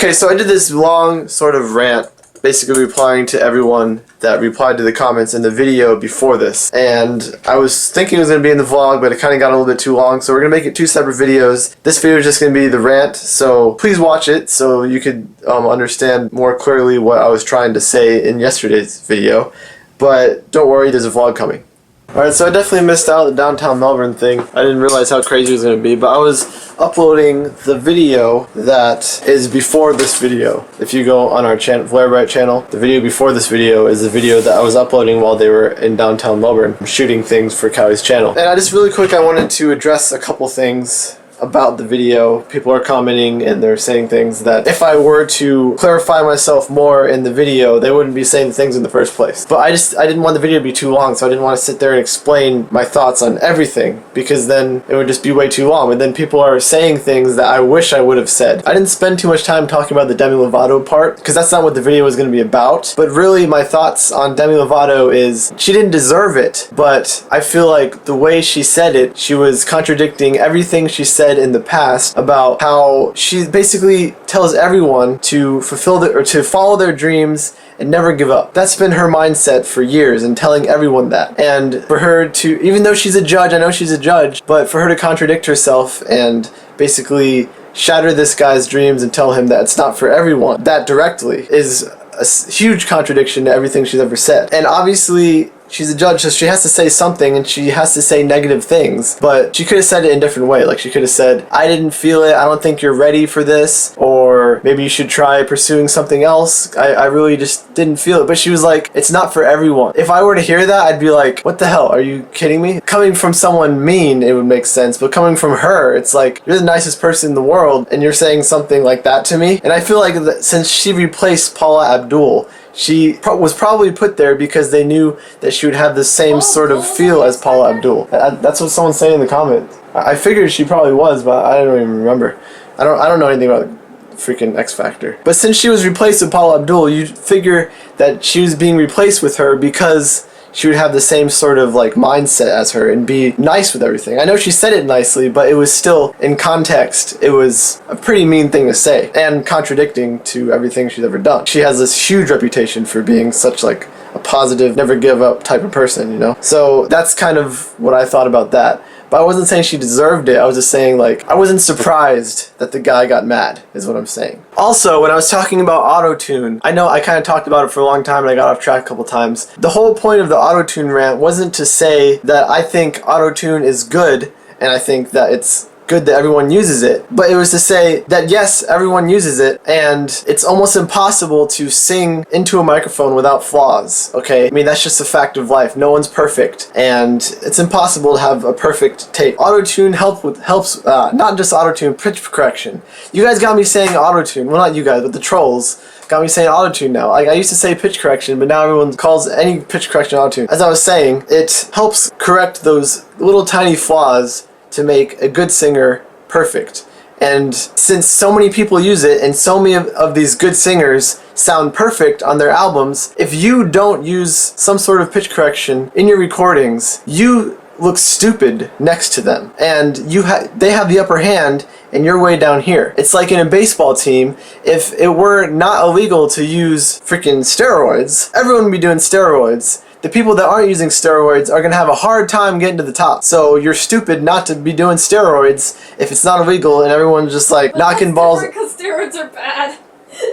Okay, so I did this long sort of rant, basically replying to everyone that replied to the comments in the video before this. And I was thinking it was going to be in the vlog, but it kind of got a little bit too long, so we're going to make it two separate videos. This video is just going to be the rant, so please watch it so you could understand more clearly what I was trying to say in yesterday's video. But don't worry, there's a vlog coming. Alright, so I definitely missed out the downtown Melbourne thing. I didn't realize how crazy it was going to be, but I was uploading the video that is before this video. If you go on our channel, Flare Bright channel, the video before this video is the video that I was uploading while they were in downtown Melbourne shooting things for Cowell's channel. And I just really quick, I wanted to address a couple things about the video. People are commenting and they're saying things that if I were to clarify myself more in the video, they wouldn't be saying things in the first place. But I didn't want the video to be too long, so I didn't want to sit there and explain my thoughts on everything, because then it would just be way too long. And then people are saying things that I wish I would have said. I didn't spend too much time talking about the Demi Lovato part, because that's not what the video was going to be about. But really, my thoughts on Demi Lovato is she didn't deserve it, but I feel like the way she said it, she was contradicting everything she said in the past about how she basically tells everyone to follow their dreams and never give up. That's been her mindset for years, and telling everyone that. And for her to, even though she's a judge, I know she's a judge, but for her to contradict herself and basically shatter this guy's dreams and tell him that it's not for everyone, that directly is a huge contradiction to everything she's ever said. And obviously she's a judge, so she has to say something, and she has to say negative things, but she could have said it in a different way. Like, she could have said, I didn't feel it, I don't think you're ready for this, or maybe you should try pursuing something else, I really just didn't feel it. But she was like, it's not for everyone. If I were to hear that, I'd be like, what the hell, are you kidding me? Coming from someone mean, it would make sense, but coming from her, it's like, you're the nicest person in the world, and you're saying something like that to me? And I feel like that since she replaced Paula Abdul, she was probably put there because they knew that she would have the same sort of feel as Paula Abdul. That's what someone's saying in the comments. I figured she probably was, but I don't even remember. I don't know anything about freaking X Factor. But since she was replaced with Paula Abdul, you'd figure that she was being replaced with her because she would have the same sort of like mindset as her and be nice with everything. I know she said it nicely, but it was still, in context, it was a pretty mean thing to say and contradicting to everything she's ever done. She has this huge reputation for being such like a positive, never give up type of person, you know? So that's kind of what I thought about that. But I wasn't saying she deserved it, I was just saying, like, I wasn't surprised that the guy got mad, is what I'm saying. Also, when I was talking about AutoTune, I know I kind of talked about it for a long time and I got off track a couple times. The whole point of the AutoTune rant wasn't to say that I think AutoTune is good and I think that it's good that everyone uses it, but it was to say that yes, everyone uses it, and it's almost impossible to sing into a microphone without flaws, okay? I mean, that's just a fact of life. No one's perfect, and it's impossible to have a perfect take. AutoTune helps not just AutoTune, pitch correction. You guys got me saying AutoTune, well, not you guys, but the trolls got me saying AutoTune now. I used to say pitch correction, but now everyone calls any pitch correction AutoTune. As I was saying, it helps correct those little tiny flaws to make a good singer perfect. And since so many people use it and so many of these good singers sound perfect on their albums, if you don't use some sort of pitch correction in your recordings, you look stupid next to them, and they have the upper hand and you're way down here. It's like in a baseball team, if it were not illegal to use freaking steroids, everyone would be doing steroids. The people that aren't using steroids are going to have a hard time getting to the top. So you're stupid not to be doing steroids if it's not illegal and everyone's just like knocking balls. Because steroids are bad.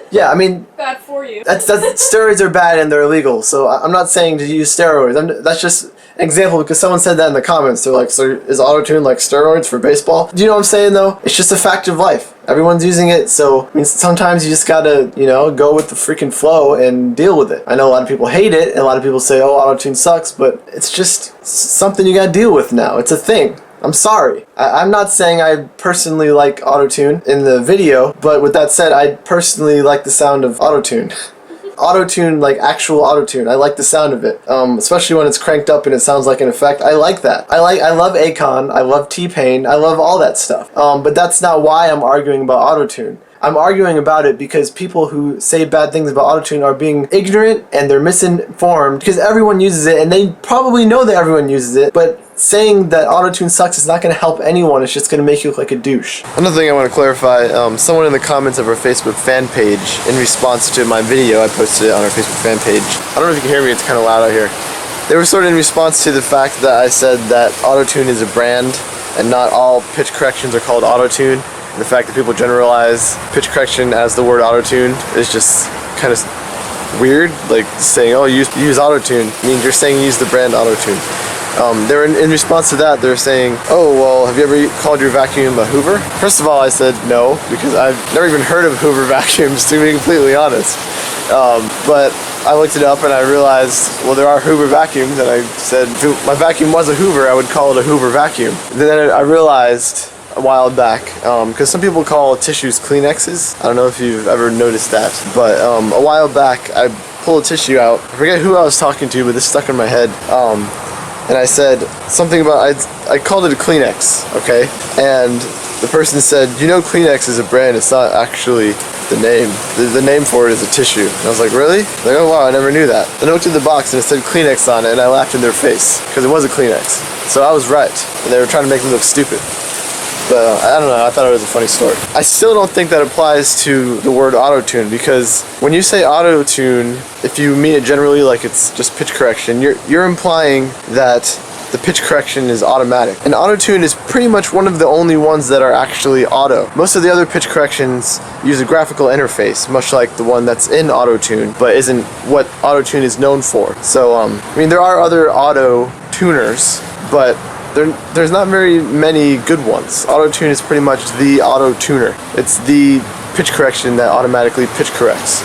Yeah, I mean, bad for you. That's steroids are bad and they're illegal. So I'm not saying to use steroids. That's just an example because someone said that in the comments. They're like, so is AutoTune like steroids for baseball? Do you know what I'm saying though? It's just a fact of life. Everyone's using it, so I mean, sometimes you just gotta, you know, go with the freaking flow and deal with it. I know a lot of people hate it, and a lot of people say, oh, AutoTune sucks, but it's just something you gotta deal with now. It's a thing. I'm sorry. I'm not saying I personally like AutoTune in the video, but with that said, I personally like the sound of AutoTune. AutoTune, like actual AutoTune. I like the sound of it, especially when it's cranked up and it sounds like an effect. I like that. I love Akon. I love T-Pain. I love all that stuff. But that's not why I'm arguing about AutoTune. I'm arguing about it because people who say bad things about AutoTune are being ignorant and they're misinformed because everyone uses it and they probably know that everyone uses it, but saying that AutoTune sucks is not going to help anyone. It's just going to make you look like a douche. Another thing I want to clarify, someone in the comments of our Facebook fan page, in response to my video, I posted it on our Facebook fan page. I don't know if you can hear me, it's kind of loud out here. They were sort of in response to the fact that I said that AutoTune is a brand and not all pitch corrections are called AutoTune. And the fact that people generalize pitch correction as the word AutoTune is just kind of weird. Like saying, oh, use AutoTune means you're saying use the brand AutoTune. They're in response to that, they're saying, oh, well, have you ever called your vacuum a Hoover? First of all, I said no, because I've never even heard of Hoover vacuums, to be completely honest. But I looked it up and I realized, well, there are Hoover vacuums, and I said, if my vacuum was a Hoover, I would call it a Hoover vacuum. Then I realized a while back, because some people call tissues Kleenexes. I don't know if you've ever noticed that, but a while back I pulled a tissue out. I forget who I was talking to, but this stuck in my head. And I said something about, I called it a Kleenex, okay? And the person said, you know, Kleenex is a brand, it's not actually the name. The name for it is a tissue. And I was like, really? Like, oh wow, I never knew that. Then I looked at the box and it said Kleenex on it, and I laughed in their face, because it was a Kleenex. So I was right, and they were trying to make me look stupid. But I don't know, I thought it was a funny story. I still don't think that applies to the word AutoTune, because when you say AutoTune, if you mean it generally like it's just pitch correction, you're implying that the pitch correction is automatic. And AutoTune is pretty much one of the only ones that are actually auto. Most of the other pitch corrections use a graphical interface, much like the one that's in AutoTune, but isn't what AutoTune is known for. So, I mean, there are other auto tuners, but there's not very many good ones. AutoTune is pretty much the auto tuner. It's the pitch correction that automatically pitch corrects.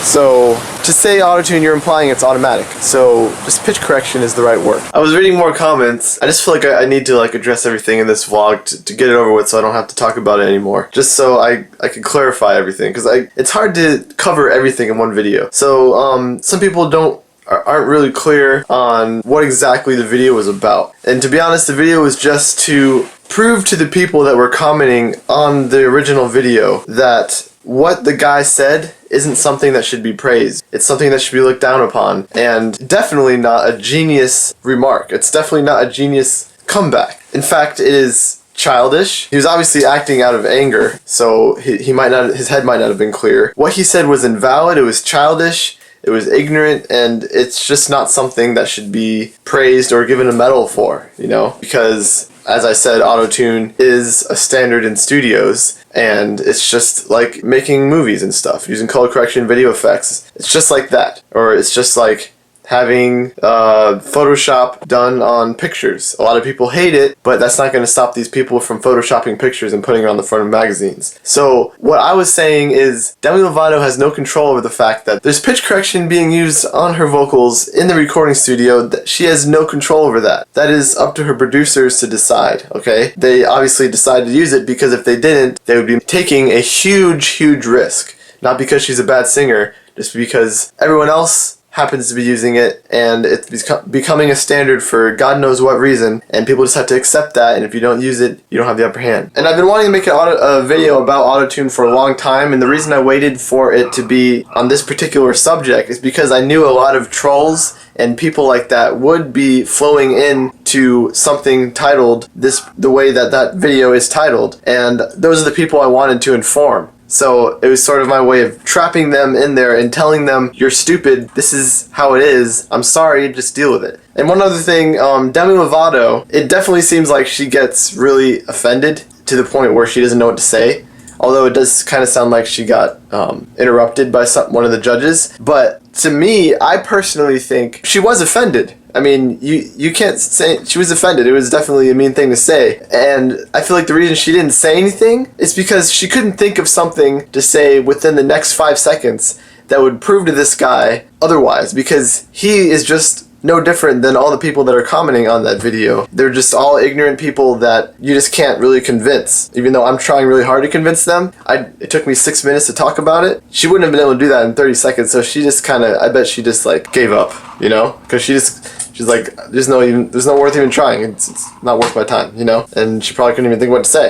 So to say AutoTune, you're implying it's automatic. So just pitch correction is the right word. I was reading more comments. I just feel like I need to address everything in this vlog to get it over with, so I don't have to talk about it anymore. Just so I can clarify everything, because it's hard to cover everything in one video. So some people aren't really clear on what exactly the video was about. And to be honest, the video was just to prove to the people that were commenting on the original video that what the guy said isn't something that should be praised. It's something that should be looked down upon, and definitely not a genius remark. It's definitely not a genius comeback. In fact, it is childish. He was obviously acting out of anger, so his head might not have been clear. What he said was invalid, it was childish, it was ignorant, and it's just not something that should be praised or given a medal for, you know? Because, as I said, AutoTune is a standard in studios, and it's just like making movies and stuff, using color correction, video effects. It's just like that. Or it's just like having Photoshop done on pictures. A lot of people hate it, but that's not going to stop these people from photoshopping pictures and putting it on the front of magazines. So what I was saying is Demi Lovato has no control over the fact that there's pitch correction being used on her vocals in the recording studio. She has no control over that. That is up to her producers to decide, okay? They obviously decided to use it because if they didn't, they would be taking a huge risk. Not because she's a bad singer, just because everyone else happens to be using it, and it's becoming a standard for God knows what reason, and people just have to accept that, and if you don't use it, you don't have the upper hand. And I've been wanting to make a video about AutoTune for a long time, and the reason I waited for it to be on this particular subject is because I knew a lot of trolls and people like that would be flowing into something titled the way that video is titled, and those are the people I wanted to inform. So it was sort of my way of trapping them in there and telling them, you're stupid, this is how it is, I'm sorry, just deal with it. And one other thing, Demi Lovato, it definitely seems like she gets really offended to the point where she doesn't know what to say. Although it does kind of sound like she got interrupted by one of the judges. But to me, I personally think she was offended. I mean, you can't say she was offended. It was definitely a mean thing to say. And I feel like the reason she didn't say anything is because she couldn't think of something to say within the next 5 seconds that would prove to this guy otherwise. Because he is just no different than all the people that are commenting on that video. They're just all ignorant people that you just can't really convince. Even though I'm trying really hard to convince them, it took me 6 minutes to talk about it. She wouldn't have been able to do that in 30 seconds, so she just kind of, I bet she just gave up, you know? Because she's like, there's no worth even trying. It's not worth my time, you know? And she probably couldn't even think what to say.